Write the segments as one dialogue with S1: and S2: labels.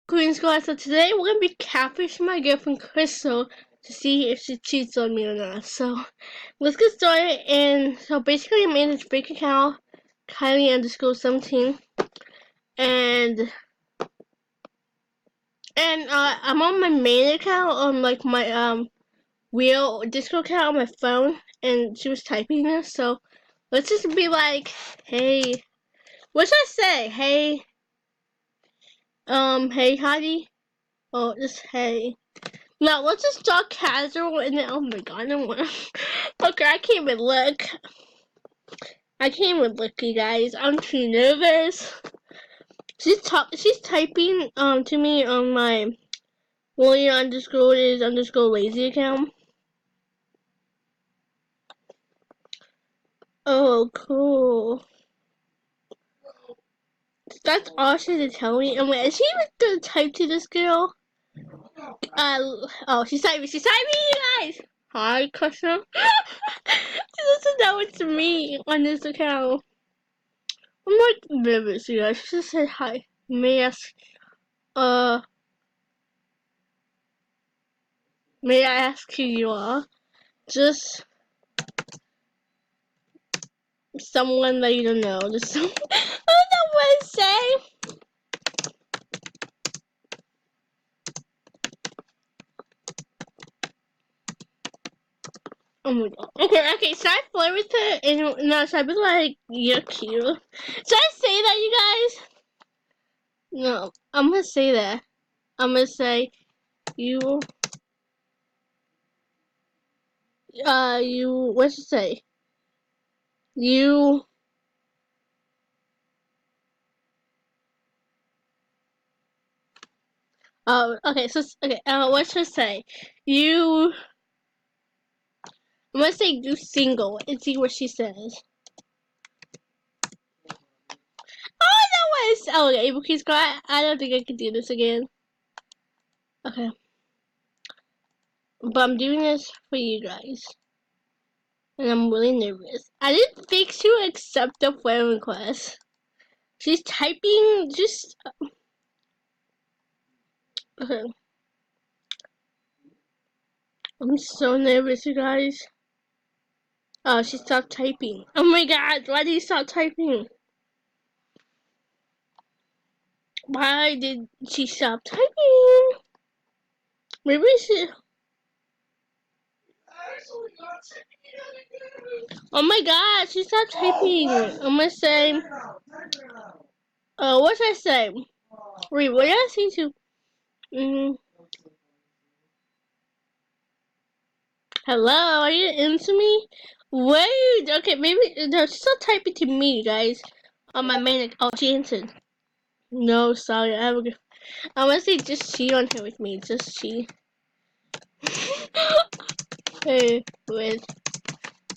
S1: Queen Squad. So today we're gonna be catfishing my girlfriend Crystal to see if she cheats on me or not. So let's get started. And so basically, I made this fake account, Kylie_17, and I'm on my main account on like my real Discord account on my phone, and she was typing this. So let's just be like, hey, what should I say? Hey, hey, Heidi. Oh, just hey. Now let's just talk casual and then oh my god, I don't wanna okay, I can't even look. I can't even look, you guys. I'm too nervous. She's typing to me on my William_is_lazy account. Oh cool. That's all she had to tell me. And wait, is she even gonna type to this girl? Oh, she's typing, you guys! Hi, Crystal. She doesn't know it's me on this account. I'm like nervous, you guys. She just said hi. May I ask who you are? Just someone that you don't know. Just I don't know what to say. Oh my god. Okay, should I flirt with her? And no, should I be like, you're cute? Should I say that, you guys? No, I'm gonna say that. I'm gonna say, you, what should I say? You, okay, what should I say? You, I'm gonna say you single and see what she says. Oh, that was okay. Because I don't think I can do this again. Okay, but I'm doing this for you guys, and I'm really nervous. I didn't think she would accept the friend request. She's typing. Just okay. I'm so nervous, you guys. Oh, she stopped typing. Oh my god, why did you stop typing? Why did she stop typing? Maybe she. Oh my god, she stopped typing. I'm gonna say. What should I say? Wait, what did I say to? Hello, are you into me? Wait, okay, maybe no, she's not typing to me, you guys. On my main. Oh, she answered. No, sorry, I'm gonna say just she on here with me, just she. Hey, with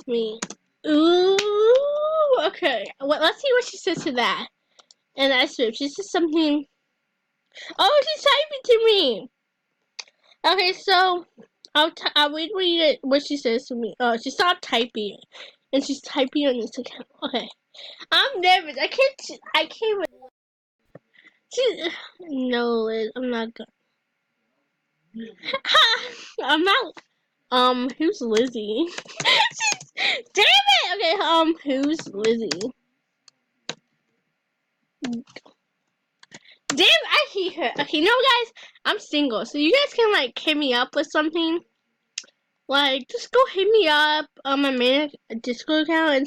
S1: me. Ooh, okay. Well, let's see what she says to that. And I swear, she says something. Oh, she's typing to me. Okay, so I'll read what she says to me. Oh, she stopped typing, and she's typing on this account. Okay, I'm nervous. I can't. No, Liz, I'm not gonna. I'm not. Who's Lizzie? Damn it! Okay, who's Lizzie? Damn, I hate her. Okay, no, guys, I'm single, so you guys can like hit me up with something. Like, just go hit me up on my main Discord account. And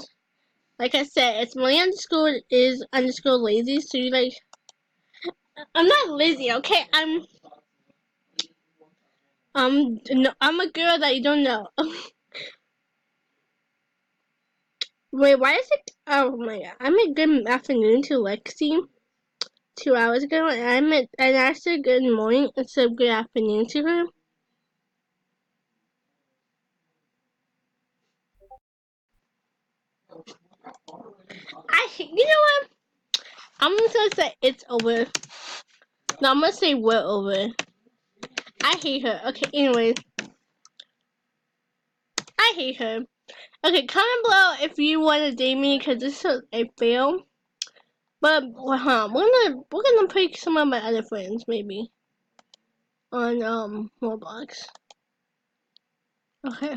S1: like I said, it's Millie_is_lazy. So you like, I'm not lazy, okay? No, I'm a girl that you don't know. Wait, why is it? Oh my god, I made good afternoon to Lexi 2 hours ago, and I said good morning instead of good afternoon to her. You know what? I'm just gonna say it's over. No, I'm gonna say we're over. I hate her. Okay, anyways. I hate her. Okay, comment below if you want to date me because this is a fail. But we're gonna pick some of my other friends maybe on Roblox. Okay,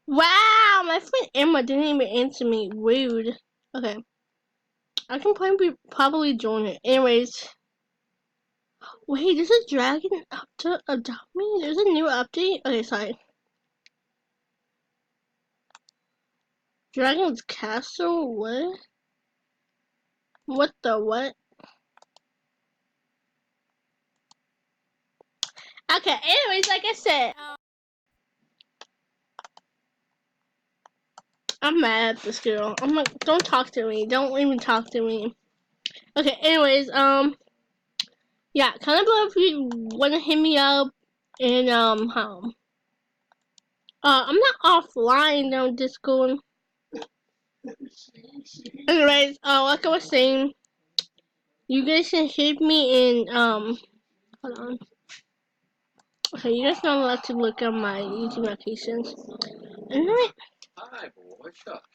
S1: Wow, my friend Emma didn't even answer me. Rude. Okay, I can probably join it. Anyways, wait, there's a dragon up to adopt me. There's a new update. Okay, sorry. Dragon's Castle. What? What the what? Okay. Anyways, like I said, I'm mad at this girl. I'm like, don't talk to me. Don't even talk to me. Okay. Anyways, yeah. Comment below if you wanna hit me up and how. I'm not offline on Discord. Anyways, like I was saying, you guys can hit me in hold on. Okay, you guys not allowed to look at my YouTube locations. Anyway,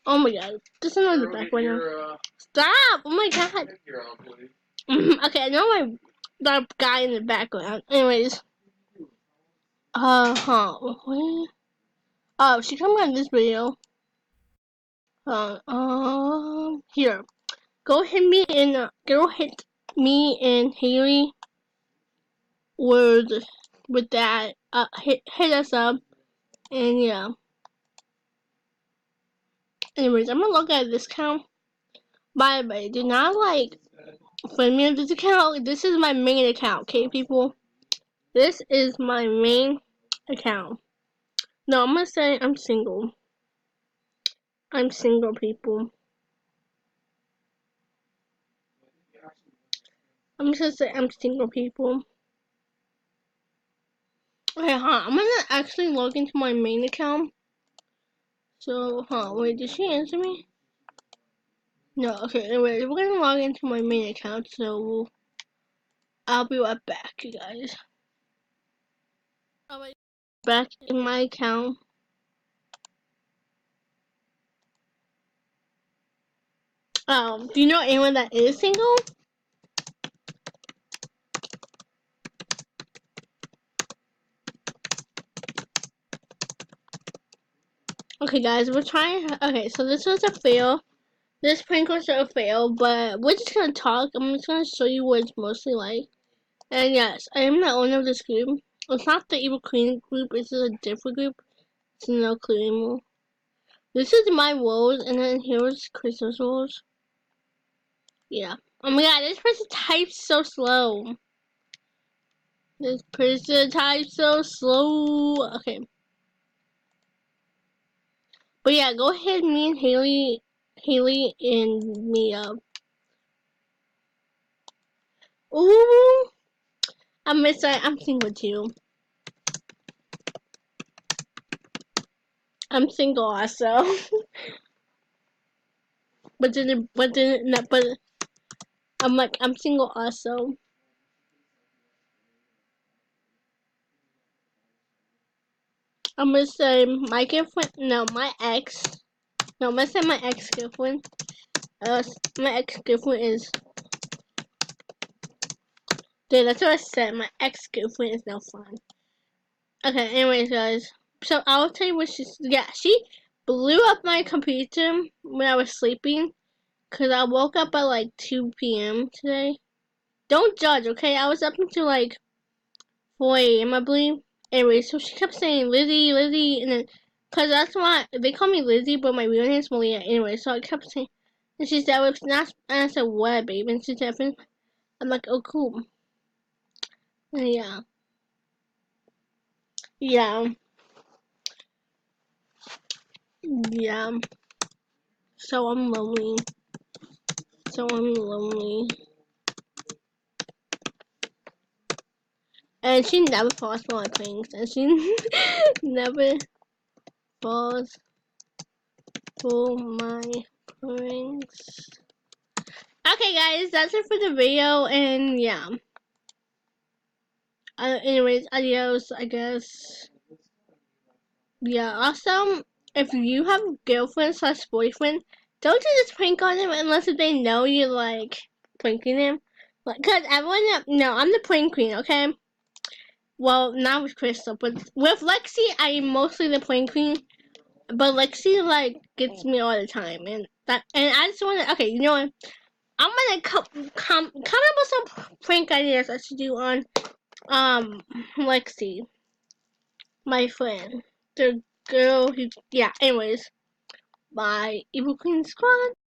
S1: oh my god, this is not the back right now. Stop! Oh my god. Okay, I know the guy in the background. Anyways, what? Oh, she come on this video. Here. Go hit me and Haley with that. Hit us up, and yeah. Anyways, I'm gonna look at this account. By the way, do not friend me on this account. This is my main account, okay, people? This is my main account. No, I'm gonna say I'm single. I'm single, people. I'm just gonna say I'm single, people. Okay, I'm gonna actually log into my main account. So, wait, did she answer me? No, okay, anyway, we're gonna log into my main account, so I'll be right back, you guys. Back in my account. Do you know anyone that is single? Okay, guys, we're trying. Okay, so this was a fail. This prank was a fail, but we're just gonna talk. I'm just gonna show you what it's mostly like. And yes, I am the owner of this group. It's not the Evil Queen group, it's a different group. It's no clue anymore. This is my roles, and then here's Chris's roles. Yeah. Oh my god, this person types so slow. This person types so slow. Okay. But yeah, go ahead, me and Haley and me up. Ooh, I'm single too. I'm single also. but I'm single also. I'm gonna say my girlfriend, no, my ex. No, I'm gonna say my ex-girlfriend. My ex-girlfriend is. Dude, that's what I said. My ex-girlfriend is no fun. Okay, anyways, guys. So I'll tell you what she blew up my computer when I was sleeping. Cause I woke up at like 2 p.m. today. Don't judge, okay? I was up until like 4 a.m. I believe. Anyway, so she kept saying Lizzie, Lizzie, and then, cause that's why they call me Lizzie, but my real name is Malia. Anyway, so I kept saying, and she said, "It's not," and I said, "What, babe?" And she said, "I'm like, oh, cool." And yeah, yeah, yeah. So I'm lonely. So I'm lonely. And she never falls for my pranks, and she never falls for my pranks. Okay, guys, that's it for the video, and yeah. Anyways, adios, I guess. Yeah, also, if you have a girlfriend/boyfriend don't do this prank on them unless if they know you're like pranking them. Like, cause everyone, no, I'm the prank queen, okay? Well, not with Crystal, but with Lexi, I am mostly the prank queen. But Lexi like gets me all the time, and I just want to. Okay, you know what? I'm gonna come up with some prank ideas I should do on Lexi, my friend, the girl who. Yeah. Anyways, my evil queen squad.